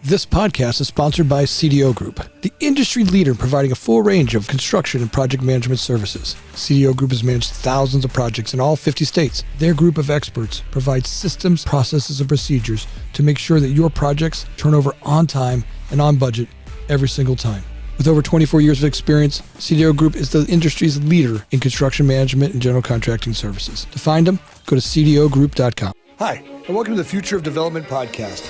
This podcast is sponsored by CDO Group, the industry leader providing a full range of construction and project management services. CDO Group has managed thousands of projects in all 50 states. Their group of experts provides systems, processes, and procedures to make sure that your projects turn over on time and on budget every single time. With over 24 years of experience, CDO Group is the industry's leader in construction management and general contracting services. To find them, go to cdogroup.com. Hi, and welcome to the Future of Development podcast.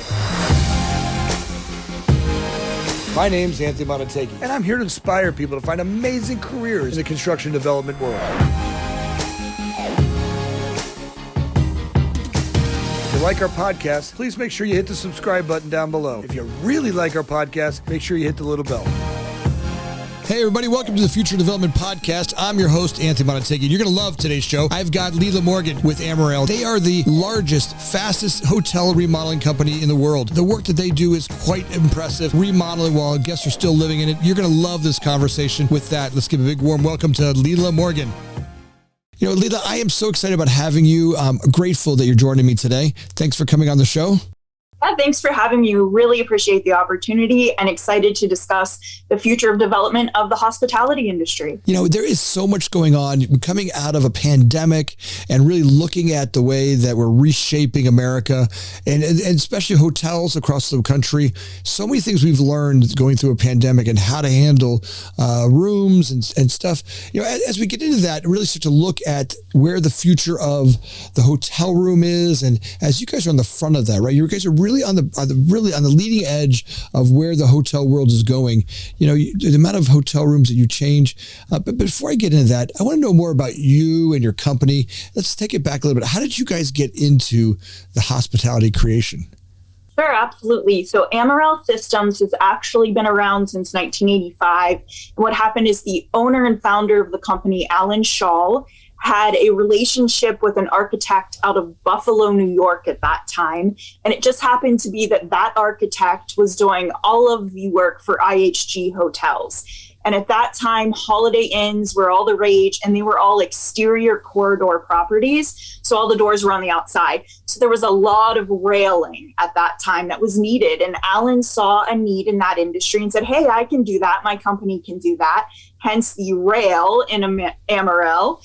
My name's Anthony Amunategui, and I'm here to inspire people to find amazing careers in the construction development world. If you like our podcast, please make sure you hit the subscribe button down below. If you really like our podcast, make sure you hit the little bell. Hey everybody, welcome to the Future Development Podcast. I'm your host, Anthony Amunategui. You're going to love today's show. I've got Lelia Morgan with Amerail. They are the largest, fastest hotel remodeling company in the world. The work that they do is quite impressive. Remodeling while guests are still living in it. You're going to love this conversation. With that, let's give a big warm welcome to Lelia Morgan. You know, Lelia, I am so excited about having you. I'm grateful that you're joining me today. Thanks for coming on the show. Yeah, thanks for having me. Really appreciate the opportunity and excited to discuss the future of development of the hospitality industry. You know, there is so much going on coming out of a pandemic and really looking at the way that we're reshaping America and especially hotels across the country. So many things we've learned going through a pandemic and how to handle rooms and stuff. You know, as we get into that, really start to look at where the future of the hotel room is. And as you guys are on the front of that, right? You guys are really on the leading edge of where the hotel world is going. You know, the amount of hotel rooms that you change. But before I get into that, I want to know more about you and your company. Let's take it back a little bit. How did you guys get into the hospitality creation? Sure, absolutely. So Amerail Systems has actually been around since 1985. And what happened is the owner and founder of the company, Alan Shaw, had a relationship with an architect out of Buffalo, New York at that time. And it just happened to be that that architect was doing all of the work for IHG hotels. And at that time, Holiday Inns were all the rage, and they were all exterior corridor properties. So all the doors were on the outside. So there was a lot of railing at that time that was needed. And Alan saw a need in that industry and said, hey, I can do that. My company can do that. Hence the rail in Amerail.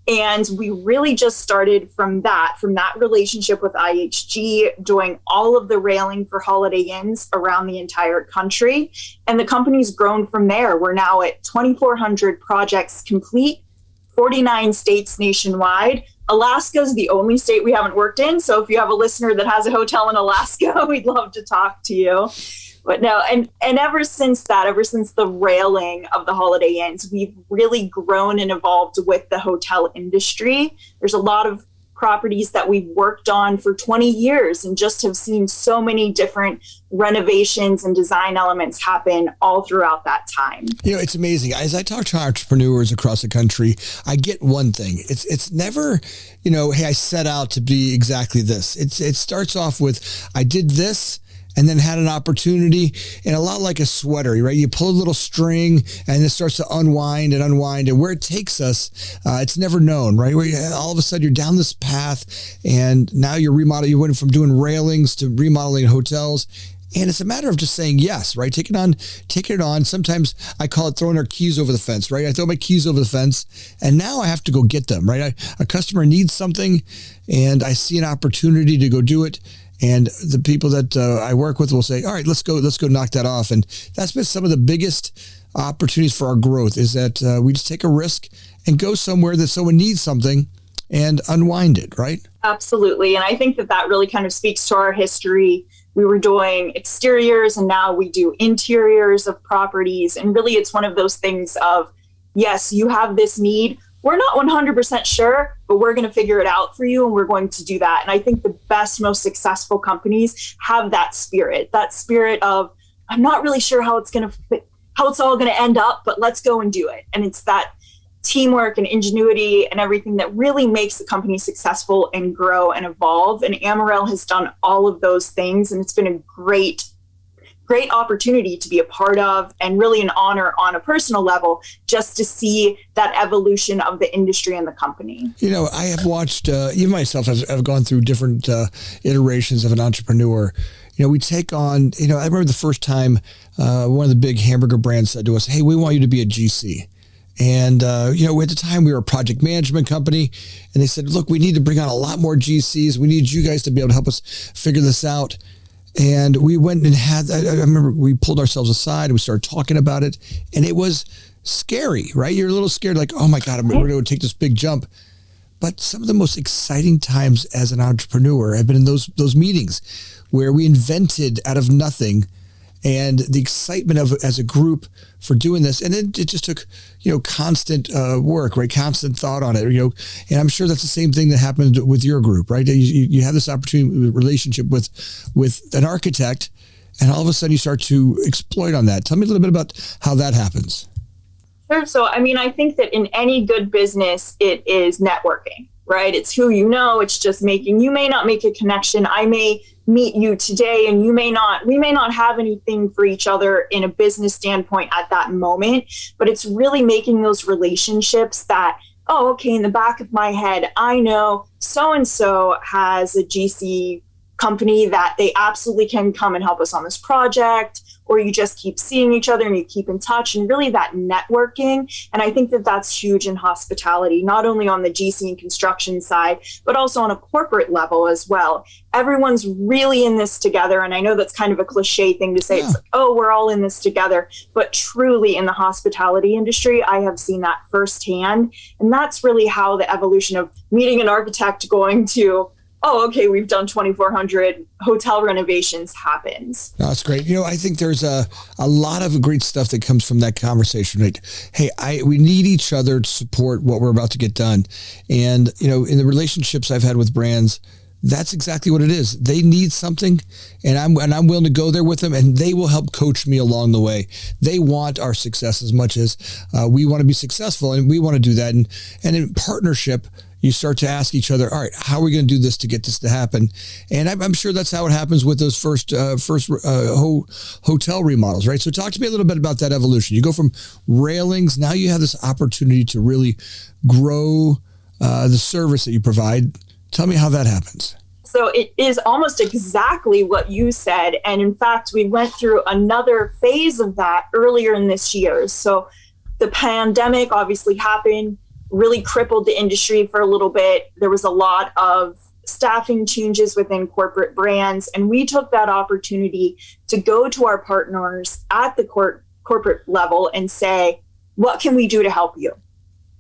And we really just started from that relationship with IHG, doing all of the railing for Holiday Inns around the entire country. And the company's grown from there. We're now at 2,400 projects complete, 49 states nationwide. Alaska is the only state we haven't worked in. So if you have a listener that has a hotel in Alaska, we'd love to talk to you. But no, and ever since the railing of the Holiday Inns, we've really grown and evolved with the hotel industry. There's a lot of properties that we've worked on for 20 years and just have seen so many different renovations and design elements happen all throughout that time. You know, it's amazing. As I talk to entrepreneurs across the country, I get one thing. It's never, you know, hey, I set out to be exactly this. It starts off with, I did this, and then had an opportunity, and a lot like a sweater, right? You pull a little string and it starts to unwind, and where it takes us, it's never known, right? Where all of a sudden you're down this path, and now you're remodeling. You went from doing railings to remodeling hotels. And it's a matter of just saying yes, right? Taking it on. Sometimes I call it throwing our keys over the fence, right? I throw my keys over the fence, and now I have to go get them, right? A customer needs something, and I see an opportunity to go do it. And the people that I work with will say, all right, let's go knock that off. And that's been some of the biggest opportunities for our growth, is that we just take a risk and go somewhere that someone needs something and unwind it, right? Absolutely. And I think that really kind of speaks to our history. We were doing exteriors, and now we do interiors of properties. And really, it's one of those things of, yes, you have this need. We're not 100% sure, but we're going to figure it out for you, and we're going to do that. And I think the best, most successful companies have that spirit of, I'm not really sure how it's all going to end up, but let's go and do it. And it's that teamwork and ingenuity and everything that really makes the company successful and grow and evolve. And Amerail has done all of those things, and it's been a great opportunity to be a part of, and really an honor on a personal level just to see that evolution of the industry and the company. You know, I have watched, even myself, I've gone through different iterations of an entrepreneur. we take on, I remember the first time one of the big hamburger brands said to us, hey, we want you to be a GC. And, at the time we were a project management company, and they said, look, we need to bring on a lot more GCs. We need you guys to be able to help us figure this out. And we went and I remember we pulled ourselves aside and we started talking about it, and it was scary, right? You're a little scared, like, oh my God, we're going to take this big jump. But some of the most exciting times as an entrepreneur have been in those meetings where we invented out of nothing, and the excitement of as a group for doing this. And it just took, constant work, right? Constant thought on it, and I'm sure that's the same thing that happened with your group, right? You have this opportunity relationship with an architect, and all of a sudden you start to exploit on that. Tell me a little bit about how that happens. Sure. So, I think that in any good business, it is networking, right? It's who you know. It's just you may not make a connection. I may meet you today and we may not have anything for each other in a business standpoint at that moment, but it's really making those relationships that, oh, okay, in the back of my head, I know so-and-so has a GC company that they absolutely can come and help us on this project, or you just keep seeing each other and you keep in touch, and really that networking. And I think that that's huge in hospitality, not only on the GC and construction side, but also on a corporate level as well. Everyone's really in this together. And I know that's kind of a cliche thing to say. Yeah. It's like, oh, we're all in this together. But truly in the hospitality industry, I have seen that firsthand. And that's really how the evolution of meeting an architect going to, oh, okay, we've done 2,400 hotel renovations happens. No, that's great. I think there's a lot of great stuff that comes from that conversation, right? Hey, we need each other to support what we're about to get done. And, in the relationships I've had with brands, that's exactly what it is. They need something, and I'm willing to go there with them, and they will help coach me along the way. They want our success as much as we want to be successful, and we want to do that. And in partnership, you start to ask each other, all right, how are we going to do this to get this to happen? And I'm sure that's how it happens with those first hotel remodels, right? So talk to me a little bit about that evolution. You go from railings, now you have this opportunity to really grow the service that you provide. Tell me how that happens. So it is almost exactly what you said. And in fact, we went through another phase of that earlier in this year. So the pandemic obviously happened, really crippled the industry for a little bit. There was a lot of staffing changes within corporate brands, and we took that opportunity to go to our partners at the corporate level and say, what can we do to help you?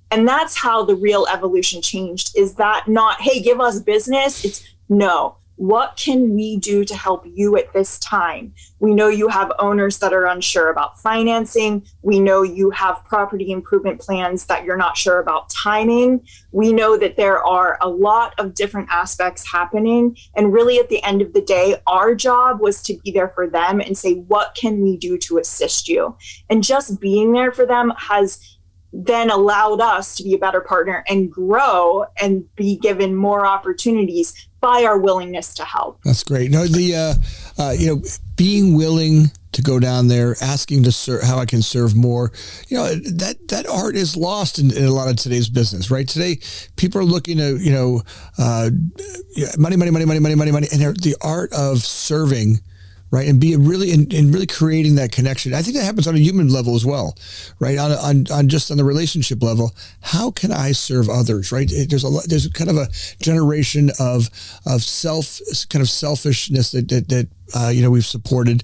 And that's how the real evolution changed. Is that not, hey, give us business? It's no. What can we do to help you at this time? We know you have owners that are unsure about financing. We know you have property improvement plans that you're not sure about timing. We know that there are a lot of different aspects happening. And really at the end of the day, our job was to be there for them and say, what can we do to assist you? And just being there for them has then allowed us to be a better partner and grow and be given more opportunities by our willingness to help. That's great. No, being willing to go down there, asking to serve, how I can serve more, that art is lost in a lot of today's business, right? Today, people are looking to, money, and the art of serving, right, and be really and really creating that connection. I think that happens on a human level as well, right? On just on the relationship level. How can I serve others, right? There's kind of a generation of selfishness that we've supported,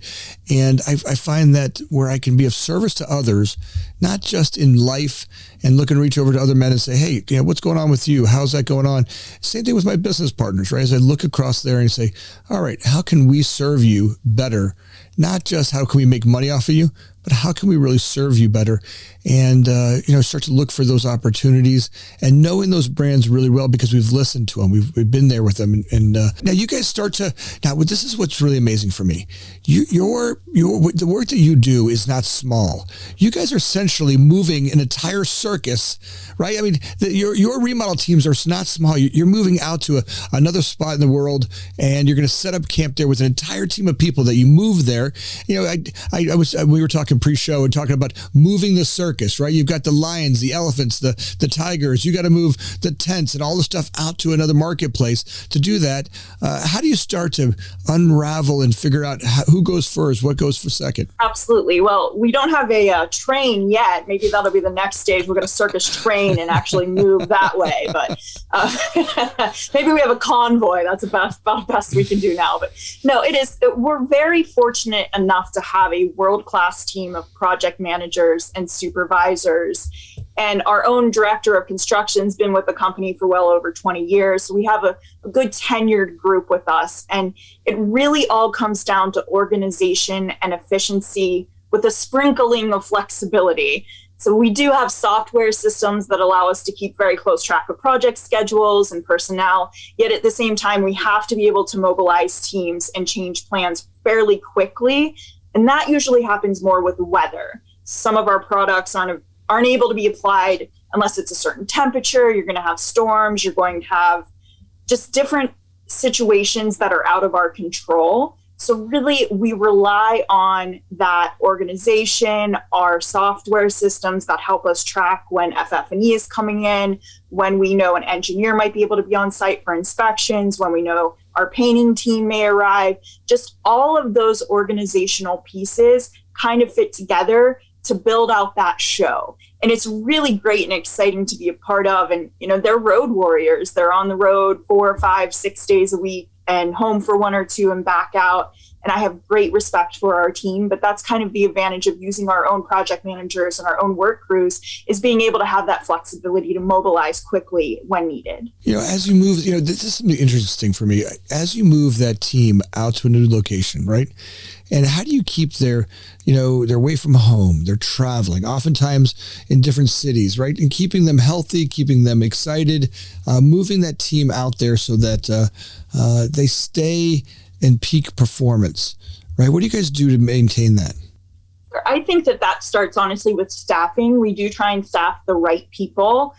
and I find that where I can be of service to others, not just in life, and look and reach over to other men and say, hey, what's going on with you? How's that going on? Same thing with my business partners, right? As I look across there and say, all right, how can we serve you better? Not just how can we make money off of you, but how can we really serve you better? And, start to look for those opportunities and knowing those brands really well because we've listened to them. We've been there with them. And now you guys this is what's really amazing for me. The work that you do is not small. You guys are essentially moving an entire circus, right? I mean, your remodel teams are not small. You're moving out to another spot in the world, and you're going to set up camp there with an entire team of people that you move there. We were talking talking pre-show and talking about moving the circus, right? You've got the lions, the elephants, the tigers. You got to move the tents and all the stuff out to another marketplace. To do that, how do you start to unravel and figure out who goes first, what goes for second? Absolutely. Well, we don't have a train yet. Maybe that'll be the next stage. We're going to circus train and actually move that way. But maybe we have a convoy. That's about the best we can do now. But no, we're very fortunate enough to have a world-class team of project managers and supervisors. And our own director of construction has been with the company for well over 20 years. So we have a good tenured group with us. And it really all comes down to organization and efficiency with a sprinkling of flexibility. So we do have software systems that allow us to keep very close track of project schedules and personnel. Yet at the same time, we have to be able to mobilize teams and change plans fairly quickly. And that usually happens more with weather. Some of our products aren't able to be applied unless it's a certain temperature. You're going to have storms. You're going to have just different situations that are out of our control. So really, we rely on that organization, our software systems that help us track when FF&E is coming in, when we know an engineer might be able to be on site for inspections, when we know our painting team may arrive. Just all of those organizational pieces kind of fit together to build out that show. And it's really great and exciting to be a part of. And, they're road warriors. They're on the road 4, 5, 6 days a week and home for 1 or 2 and back out. And I have great respect for our team, but that's kind of the advantage of using our own project managers and our own work crews, is being able to have that flexibility to mobilize quickly when needed. As you move, this is something interesting for me. As you move that team out to a new location, right? And how do you keep they're away from home, they're traveling, oftentimes in different cities, right? And keeping them healthy, keeping them excited, moving that team out there so that they stay in peak performance, right? What do you guys do to maintain that? I think that starts honestly with staffing. We do try and staff the right people.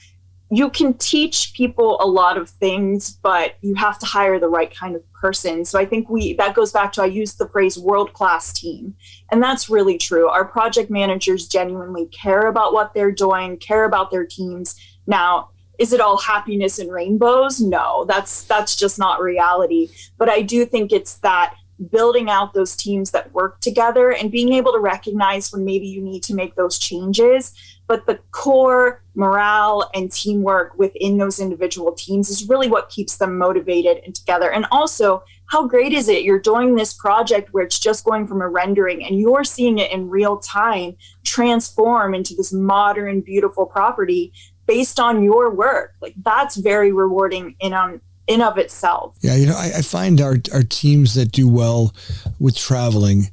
You can teach people a lot of things, but you have to hire the right kind of person. So I think that goes back to, I use the phrase world-class team. And that's really true. Our project managers genuinely care about what they're doing, care about their teams. Now, is it all happiness and rainbows? No, that's just not reality. But I do think it's that building out those teams that work together and being able to recognize when maybe you need to make those changes. But the core morale and teamwork within those individual teams is really what keeps them motivated and together. And also, how great is it? You're doing this project where it's just going from a rendering and you're seeing it in real time transform into this modern, beautiful property based on your work. Like, that's very rewarding in of itself. Yeah, I find our teams that do well with traveling,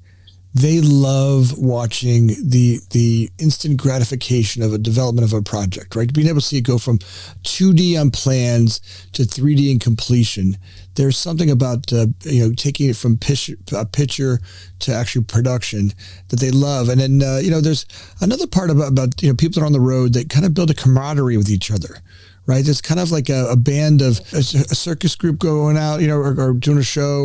they love watching the instant gratification of a development of a project, right? Being able to see it go from 2D on plans to 3D in completion. There's something about taking it from picture to actual production that they love. And then there's another part about people that are on the road that kind of build a camaraderie with each other. Right, it's kind of like a band of a circus group going out, or doing a show,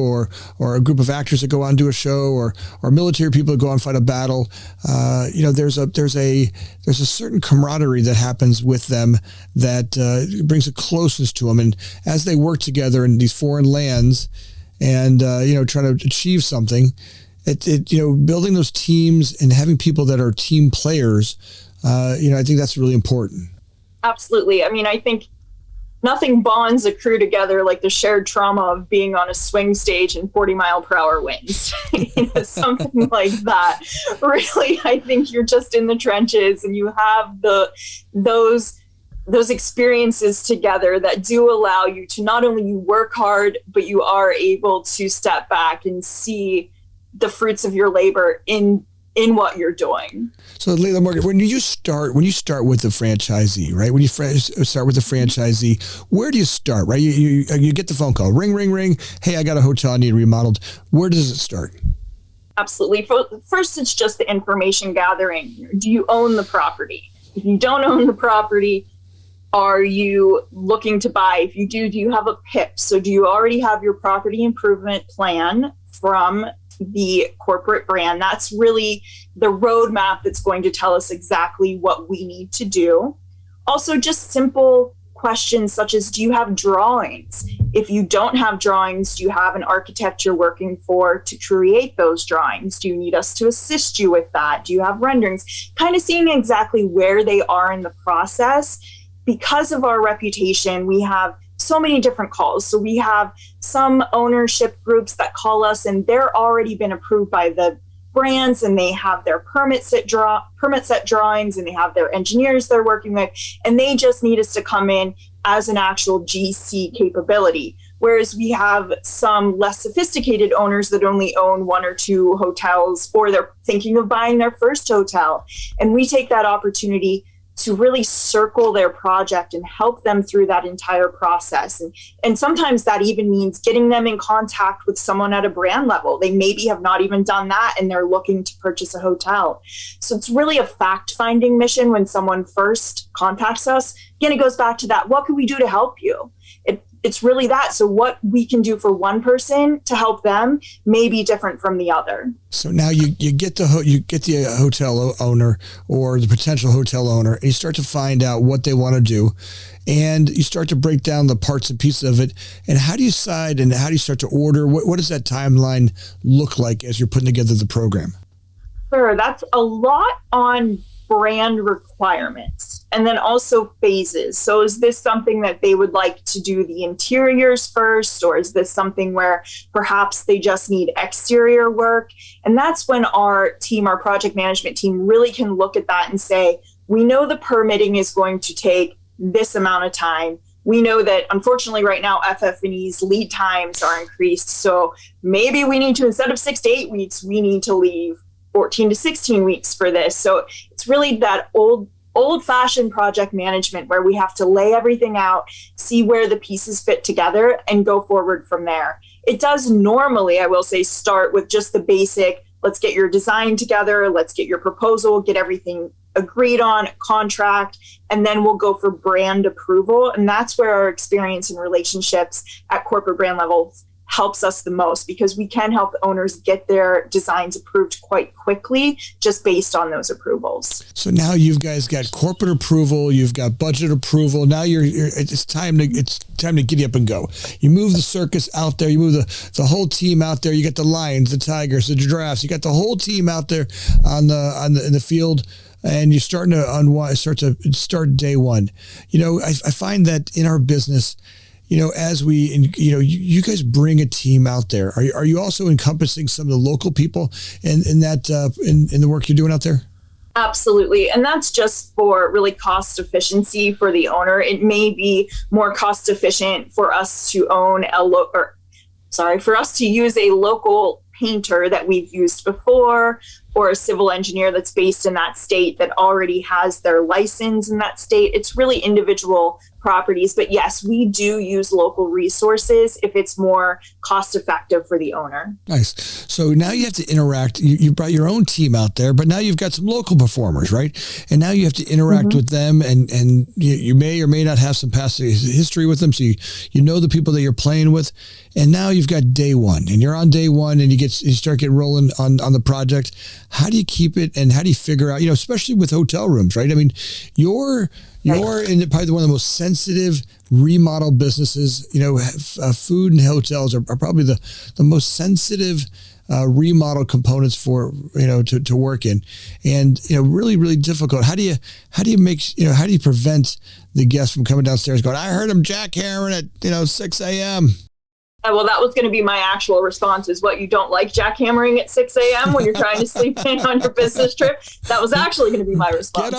or a group of actors that go out and do a show, or military people that go out and fight a battle. There's a certain camaraderie that happens with them that brings a closeness to them, and as they work together in these foreign lands, and trying to achieve something, building those teams and having people that are team players, I think that's really important. Absolutely. I mean, I think nothing bonds a crew together like the shared trauma of being on a swing stage in 40-mile-per-hour winds. Something like that. Really, I think you're just in the trenches and you have those experiences together that do allow you to not only you work hard, but you are able to step back and see the fruits of your labor in what you're doing. So, Lelia Morgan, when you start with the franchisee, right? When you start with the franchisee, where do you start, right? You get the phone call, ring, ring, ring. Hey, I got a hotel I need remodeled. Where does it start? Absolutely. First, it's just the information gathering. Do you own the property? If you don't own the property, are you looking to buy? If you do you have a PIP? So do you already have your property improvement plan from the corporate brand. That's really the roadmap that's going to tell us exactly what we need to do. Also, just simple questions such as, do you have drawings? If you don't have drawings, do you have an architect you're working for to create those drawings? Do you need us to assist you with that? Do you have renderings? Kind of seeing exactly where they are in the process. Because of our reputation, we have so many different calls. So we have some ownership groups that call us and they're already been approved by the brands and they have their permit set drawings and they have their engineers they're working with, and they just need us to come in as an actual GC capability. Whereas we have some less sophisticated owners that only own 1 or 2 hotels, or they're thinking of buying their first hotel. And we take that opportunity to really circle their project and help them through that entire process. And sometimes that even means getting them in contact with someone at a brand level. They maybe have not even done that and they're looking to purchase a hotel. So it's really a fact-finding mission when someone first contacts us. Again, it goes back to that, what can we do to help you? It's really that. So what we can do for one person to help them may be different from the other. So now you get the hotel owner or the potential hotel owner, and you start to find out what they want to do, and you start to break down the parts and pieces of it. And how do you decide, and how do you start to order? What does that timeline look like as you're putting together the program? Sure, that's a lot on brand requirements and then also phases. So is this something that they would like to do the interiors first, or is this something where perhaps they just need exterior work? And that's when our project management team really can look at that and say, we know the permitting is going to take this amount of time. We know that unfortunately right now FF&E's lead times are increased. So maybe we need to, instead of 6 to 8 weeks, we need to leave 14 to 16 weeks for this. So it's really that old-fashioned project management where we have to lay everything out, see where the pieces fit together, and go forward from there. It does normally, I will say, start with just the basic, let's get your design together, let's get your proposal, get everything agreed on, contract, and then we'll go for brand approval. And that's where our experience and relationships at corporate brand levels helps us the most, because we can help owners get their designs approved quite quickly just based on those approvals. So now you've guys got corporate approval, you've got budget approval. Now it's time to giddy up and go. You move the circus out there, you move the whole team out there. You got the lions, the tigers, the giraffes. You got the whole team out there in the field. And you're starting to start day one. I find that in our business, as you guys bring a team out there. Are you also encompassing some of the local people in the work you're doing out there? Absolutely. And that's just for really cost efficiency for the owner. It may be more cost efficient for us to use a local painter that we've used before, or a civil engineer that's based in that state that already has their license in that state. It's really individual properties. But yes, we do use local resources if it's more cost effective for the owner. Nice. So now you have to interact. You brought your own team out there, but now you've got some local performers, right? And now you have to interact with them, and you may or may not have some past history with them. So you know the people that you're playing with. And now you've got day one, and you're on day one, and you start getting rolling on the project. How do you keep it, and how do you figure out, especially with hotel rooms, right? I mean, you're in probably one of the most sensitive remodel businesses. Food and hotels are probably the most sensitive remodel components for to work in, and really, really difficult. How do you prevent the guests from coming downstairs going, I heard him jackhammering at 6 a.m. Well, that was going to be my actual response, is what, you don't like jackhammering at 6 a.m. when you're trying to sleep in on your business trip? That was actually going to be my response.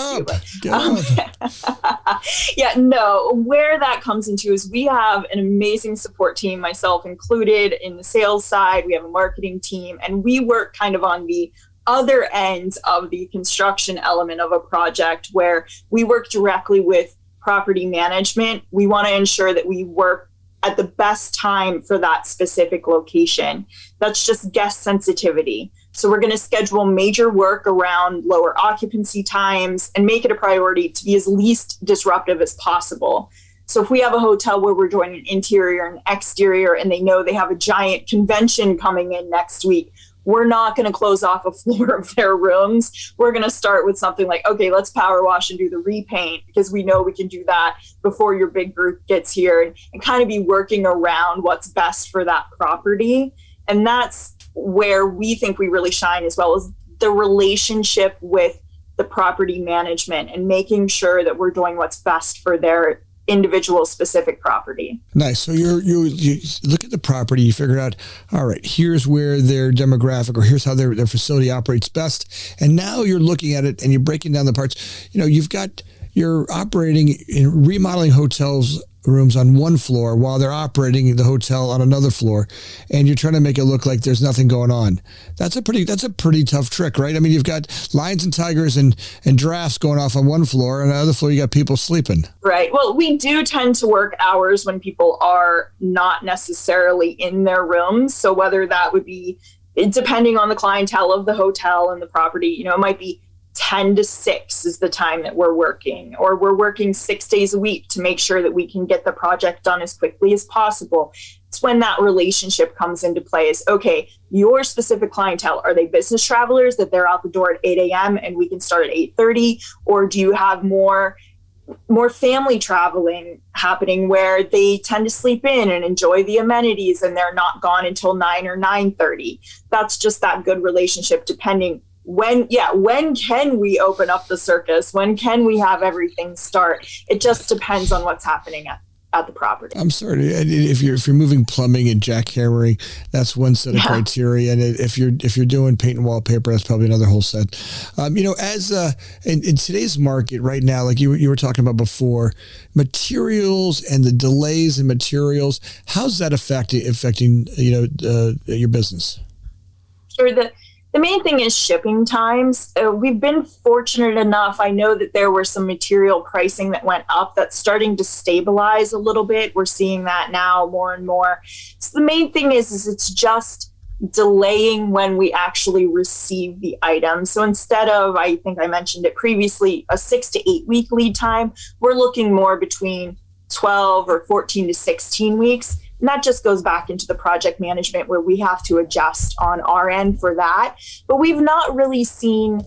Get up. Yeah, no, where that comes into is we have an amazing support team, myself included, in the sales side. We have a marketing team, and we work kind of on the other ends of the construction element of a project, where we work directly with property management. We want to ensure that we work at the best time for that specific location. That's just guest sensitivity. So we're going to schedule major work around lower occupancy times and make it a priority to be as least disruptive as possible. So if we have a hotel where we're doing an interior and exterior, and they know they have a giant convention coming in next week, we're not going to close off a floor of their rooms. We're going to start with something like, okay, let's power wash and do the repaint because we know we can do that before your big group gets here, and kind of be working around what's best for that property. And that's where we think we really shine, as well as the relationship with the property management and making sure that we're doing what's best for their individual specific property. Nice. So you look at the property, you figure out, all right, here's where their demographic, or here's how their facility operates best. And now you're looking at it and you're breaking down the parts. You're operating in remodeling hotels rooms on one floor while they're operating the hotel on another floor, and you're trying to make it look like there's nothing going on. That's a pretty tough trick, right? I mean, you've got lions and tigers and giraffes going off on one floor, and on the other floor you got people sleeping. Right. Well, we do tend to work hours when people are not necessarily in their rooms. So whether that would be, depending on the clientele of the hotel and the property, it might be 10 to 6 is the time that we're working, or we're working 6 days a week to make sure that we can get the project done as quickly as possible. It's when that relationship comes into play is, okay, your specific clientele, are they business travelers that they're out the door at 8 a.m. and we can start at 8:30? Or do you have more family traveling happening where they tend to sleep in and enjoy the amenities and they're not gone until 9 or 9:30? That's just that good relationship, depending when can we open up the circus? When can we have everything start? It just depends on what's happening at the property. I'm sorry. If you're moving plumbing and jackhammering, that's one set of criteria. And if you're doing paint and wallpaper, that's probably another whole set. In today's market right now, like you were talking about before, materials and the delays in materials, how's that affecting your business? Sure. The main thing is shipping times. We've been fortunate enough. I know that there were some material pricing that went up that's starting to stabilize a little bit. We're seeing that now more and more. So the main thing is it's just delaying when we actually receive the item. So instead of, I think I mentioned it previously, a 6 to 8 week lead time, we're looking more between 12 or 14 to 16 weeks. And that just goes back into the project management where we have to adjust on our end for that. But we've not really seen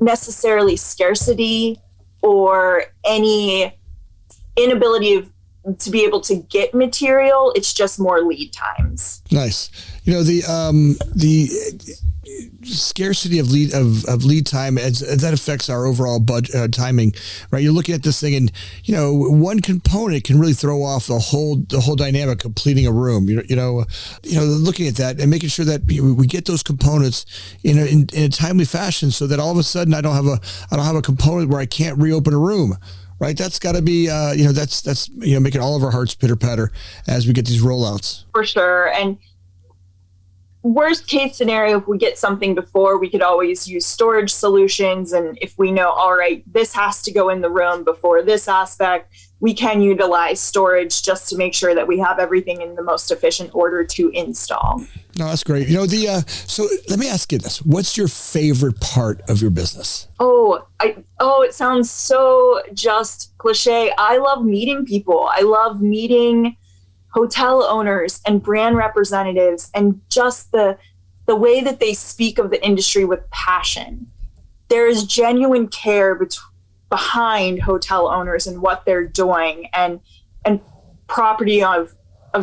necessarily scarcity or any inability to be able to get material. It's just more lead times. Nice. The scarcity of lead time as that affects our overall budget timing, right? You're looking at this thing, and one component can really throw off the whole dynamic completing a room. Looking at that and making sure that we get those components in a timely fashion, so that all of a sudden I don't have a component where I can't reopen a room. Right, that's got to be, that's making all of our hearts pitter patter as we get these rollouts. For sure, and worst case scenario, if we get something before, we could always use storage solutions. And if we know, all right, this has to go in the room before this aspect, we can utilize storage just to make sure that we have everything in the most efficient order to install. No, that's great. So let me ask you this. What's your favorite part of your business? It sounds so just cliche. I love meeting people. I love meeting hotel owners and brand representatives, and just the way that they speak of the industry with passion. There is genuine care behind hotel owners and what they're doing, and property of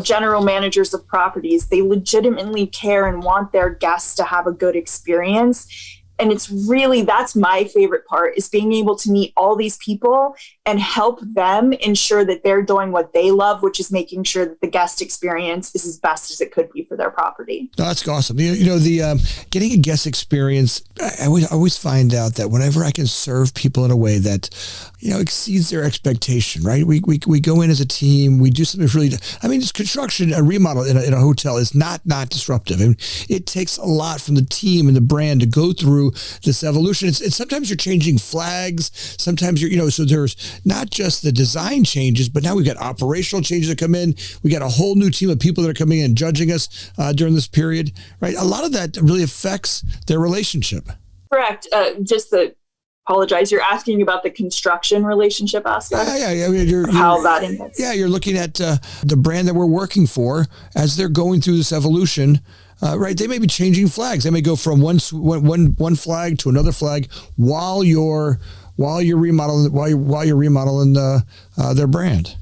general managers of properties. They legitimately care and want their guests to have a good experience. And it's really, that's my favorite part, is being able to meet all these people and help them ensure that they're doing what they love, which is making sure that the guest experience is as best as it could be for their property. No, that's awesome. Getting a guest experience, I always find out that whenever I can serve people in a way that, exceeds their expectation, right? We go in as a team, we do something really, just construction, a remodel in a hotel is not disruptive. And it takes a lot from the team and the brand to go through this evolution. It's sometimes you're changing flags. Sometimes so there's not just the design changes, but now we've got operational changes that come in. We got a whole new team of people that are coming in and judging us during this period, right? A lot of that really affects their relationship. Correct. Apologize. You're asking about the construction relationship aspect? Yeah. How that impacts. Yeah, you're looking at the brand that we're working for as they're going through this evolution. right? They may be changing flags. They may go from one flag to another flag while you're remodeling their brand.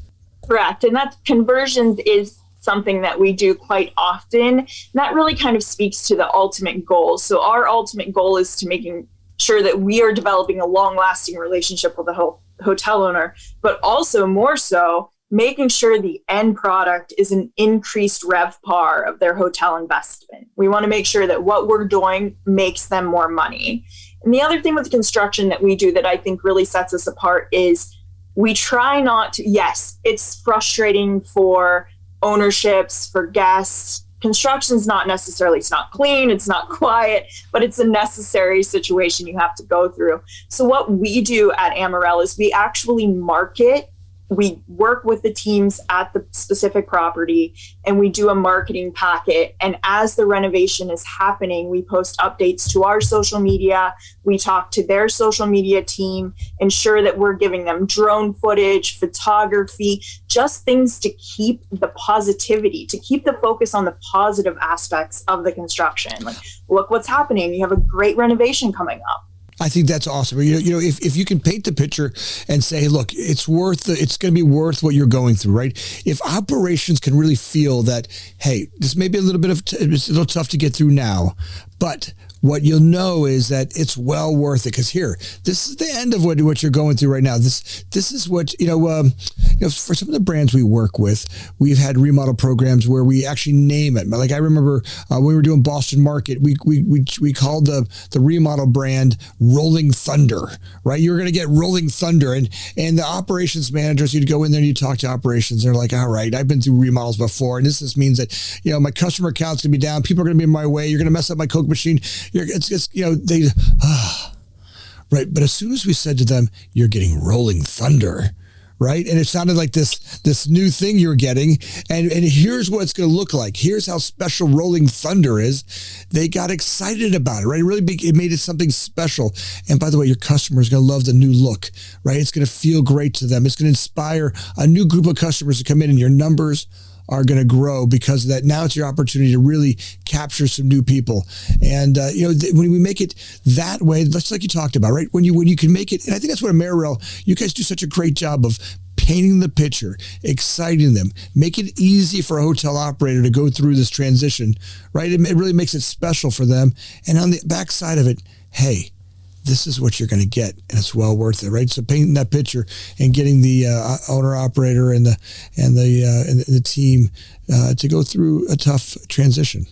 Correct. And that conversions is something that we do quite often. And that really kind of speaks to the ultimate goal. So our ultimate goal is to making sure that we are developing a long-lasting relationship with the hotel owner, but also more so making sure the end product is an increased RevPAR of their hotel investment. We want to make sure that what we're doing makes them more money. And the other thing with construction that we do that I think really sets us apart is we try not to, yes, it's frustrating for ownerships, for guests. Construction's not necessarily, it's not clean, it's not quiet, but it's a necessary situation you have to go through. So what we do at Amerail is we actually market. We work with the teams at the specific property and we do a marketing packet. And as the renovation is happening, we post updates to our social media. We talk to their social media team, ensure that we're giving them drone footage, photography, just things to keep the positivity, to keep the focus on the positive aspects of the construction. Like, look what's happening. You have a great renovation coming up. I think that's awesome. If you can paint the picture and say, hey, look, it's going to be worth what you're going through, right? If operations can really feel that, hey, this may be it's a little tough to get through now, but what you'll know is that it's well worth it. Because this is the end of what you're going through right now. This is what, for some of the brands we work with, we've had remodel programs where we actually name it. Like I remember when we were doing Boston Market, we called the remodel brand Rolling Thunder, right? You're going to get Rolling Thunder. And the operations managers, you'd go in there and you talk to operations. They're like, all right, I've been through remodels before. And this just means that, my customer count's going to be down. People are going to be in my way. You're going to mess up my Coke machine. Right. But as soon as we said to them, you're getting Rolling Thunder, right? And it sounded like this new thing you're getting. And here's what it's going to look like. Here's how special Rolling Thunder is. They got excited about it, right? It made it something special. And by the way, your customer is going to love the new look, right? It's going to feel great to them. It's going to inspire a new group of customers to come in, and your numbers are going to grow because of that. Now it's your opportunity to really capture some new people. And, when we make it that way, just like you talked about, right? When you can make it, and I think that's what Amerail, you guys do such a great job of painting the picture, exciting them, make it easy for a hotel operator to go through this transition, right? It really makes it special for them. And on the backside of it, hey, this is what you're going to get, and it's well worth it, right? So painting that picture and getting the owner operator and the team to go through a tough transition.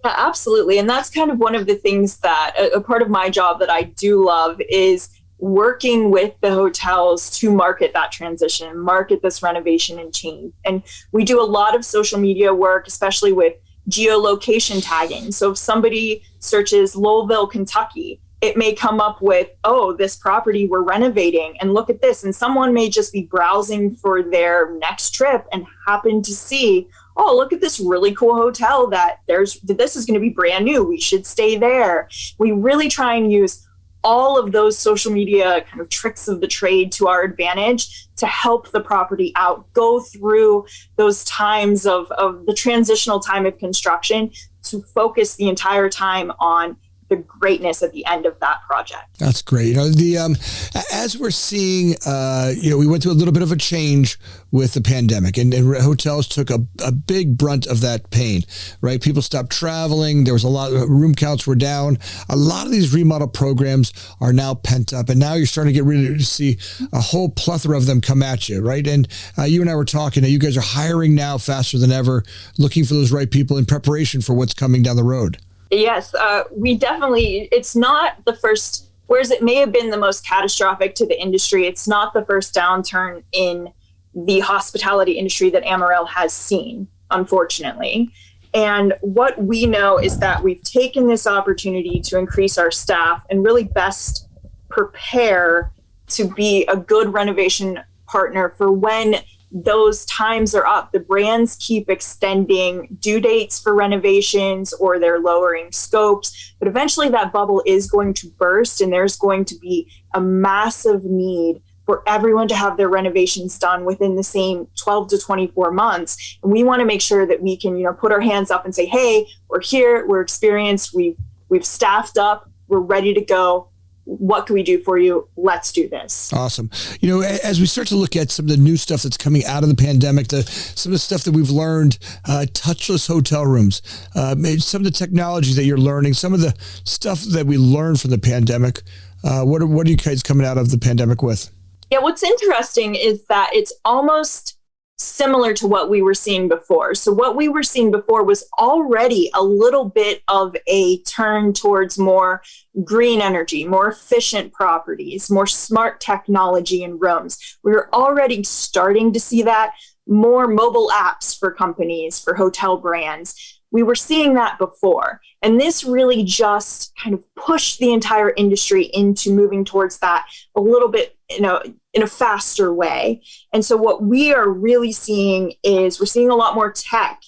Yeah, absolutely. And that's kind of one of the things that a part of my job that I do love is working with the hotels to market that transition, market this renovation and change. And we do a lot of social media work, especially with geolocation tagging. So if somebody searches Louisville, Kentucky, it may come up with, oh, this property we're renovating and look at this. And someone may just be browsing for their next trip and happen to see, oh, look at this really cool hotel this is going to be brand new. We should stay there. We really try and use all of those social media kind of tricks of the trade to our advantage to help the property out, go through those times of the transitional time of construction to focus the entire time on the greatness at the end of that project. That's great. As we're seeing, we went through a little bit of a change with the pandemic, and hotels took a big brunt of that pain, right? People stopped traveling. There was a lot of room counts were down. A lot of these remodel programs are now pent up, and now you're starting to get ready to see a whole plethora of them come at you, right? And you and I were talking, you guys are hiring now faster than ever, looking for those right people in preparation for what's coming down the road. Yes, we definitely, it's not the first, whereas it may have been the most catastrophic to the industry, it's not the first downturn in the hospitality industry that Amerail has seen, unfortunately. And what we know is that we've taken this opportunity to increase our staff and really best prepare to be a good renovation partner for when those times are up. The brands keep extending due dates for renovations or they're lowering scopes, but eventually that bubble is going to burst and there's going to be a massive need for everyone to have their renovations done within the same 12 to 24 months. And we want to make sure that we can, put our hands up and say, hey, we're here, we're experienced, we've staffed up, we're ready to go. What can we do for you? Let's do this. Awesome. As we start to look at some of the new stuff that's coming out of the pandemic, some of the stuff that we've learned, touchless hotel rooms, some of the technology that you're learning, some of the stuff that we learned from the pandemic. What are you guys coming out of the pandemic with? Yeah, what's interesting is that it's almost similar to what we were seeing before. So what we were seeing before was already a little bit of a turn towards more green energy, more efficient properties, more smart technology in rooms. We were already starting to see that, more mobile apps for companies, for hotel brands. We were seeing that before. And this really just kind of pushed the entire industry into moving towards that a little bit, in a faster way. And so what we are really seeing is we're seeing a lot more tech.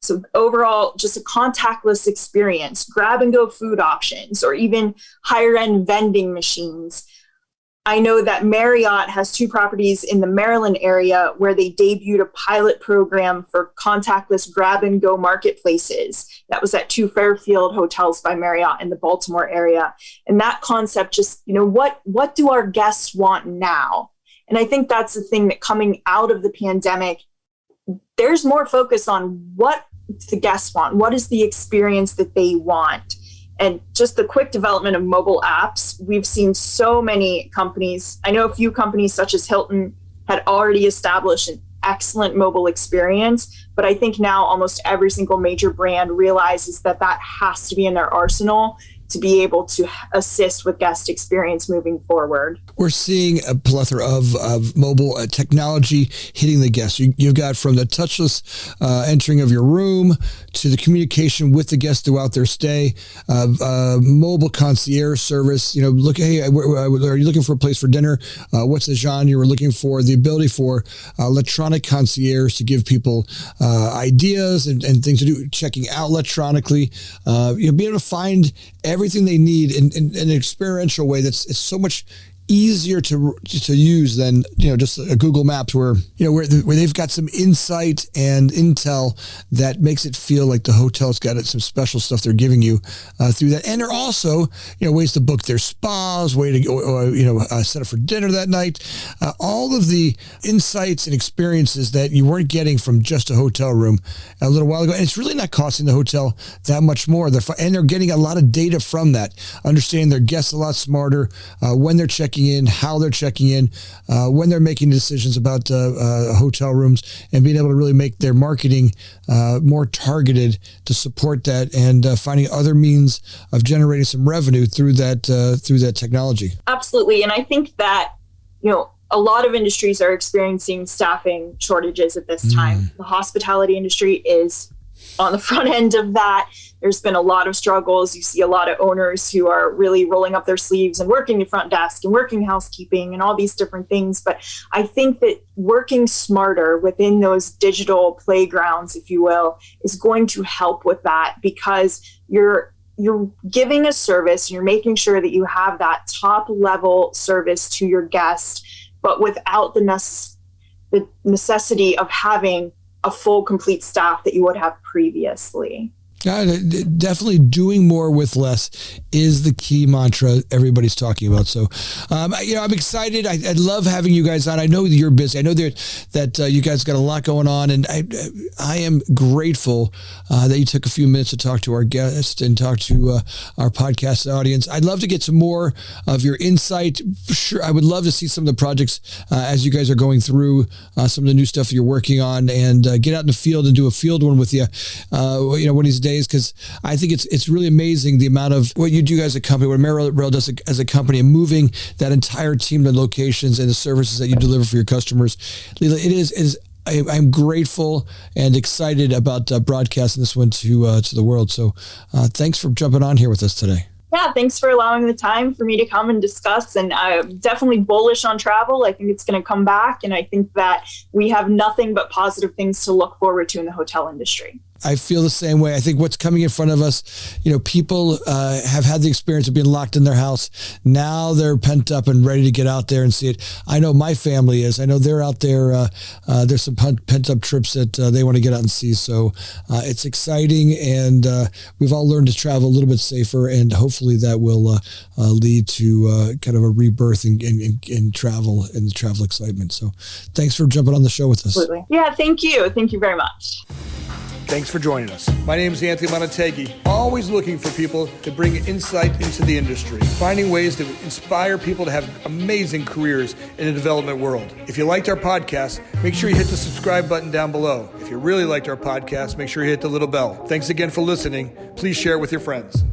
So overall, just a contactless experience, grab and go food options, or even higher end vending machines. I know that Marriott has 2 properties in the Maryland area where they debuted a pilot program for contactless grab and go marketplaces. That was at 2 Fairfield hotels by Marriott in the Baltimore area. And that concept just, what do our guests want now? And I think that's the thing that coming out of the pandemic, there's more focus on what the guests want. What is the experience that they want? And just the quick development of mobile apps, we've seen so many companies. I know a few companies such as Hilton had already established an excellent mobile experience, but I think now almost every single major brand realizes that has to be in their arsenal to be able to assist with guest experience moving forward. We're seeing a plethora of mobile technology hitting the guests. You've got from the touchless entering of your room to the communication with the guests throughout their stay, mobile concierge service. Look, hey, are you looking for a place for dinner? What's the genre you were looking for? The ability for electronic concierge to give people ideas and things to do, checking out electronically, being able to find everything they need in an experiential way it's so much easier to use than just a Google Maps where they've got some insight and intel that makes it feel like the hotel's got some special stuff they're giving you through that. And they're also ways to book their spas, way to go set up for dinner that night. All of the insights and experiences that you weren't getting from just a hotel room a little while ago, and it's really not costing the hotel that much more. And they're getting a lot of data from that, understanding their guests a lot smarter when they're checking in, how they're checking in, when they're making decisions about hotel rooms, and being able to really make their marketing more targeted to support that, and finding other means of generating some revenue through that technology. Absolutely. And I think that, a lot of industries are experiencing staffing shortages at this time. The hospitality industry is on the front end of that. There's been a lot of struggles. You see a lot of owners who are really rolling up their sleeves and working the front desk and working housekeeping and all these different things. But I think that working smarter within those digital playgrounds, if you will, is going to help with that, because you're giving a service, you're making sure that you have that top level service to your guest, but without the necessity of having a full, complete staff that you would have previously. Definitely doing more with less is the key mantra everybody's talking about. So, I'm excited. I love having you guys on. I know that you're busy. I know that you guys got a lot going on, and I am grateful that you took a few minutes to talk to our guest and talk to our podcast audience. I'd love to get some more of your insight. Sure, I would love to see some of the projects as you guys are going through some of the new stuff you're working on, and get out in the field and do a field one with you. One of these days, because I think it's really amazing the amount of what you do as a company, what Amerail does as a company, and moving that entire team to locations and the services that you deliver for your customers. Lelia, I'm grateful and excited about broadcasting this one to the world. So thanks for jumping on here with us today. Yeah, thanks for allowing the time for me to come and discuss. And I'm definitely bullish on travel. I think it's going to come back. And I think that we have nothing but positive things to look forward to in the hotel industry. I feel the same way. I think what's coming in front of us, people have had the experience of being locked in their house. Now they're pent up and ready to get out there and see it. I know my family is. I know they're out there. There's some pent up trips that they want to get out and see. So it's exciting, and we've all learned to travel a little bit safer, and hopefully that will lead to kind of a rebirth in travel and the travel excitement. So thanks for jumping on the show with us. Absolutely. Yeah, thank you. Thank you very much. Thanks for joining us. My name is Anthony Amunategui, always looking for people to bring insight into the industry, finding ways to inspire people to have amazing careers in the development world. If you liked our podcast, make sure you hit the subscribe button down below. If you really liked our podcast, make sure you hit the little bell. Thanks again for listening. Please share it with your friends.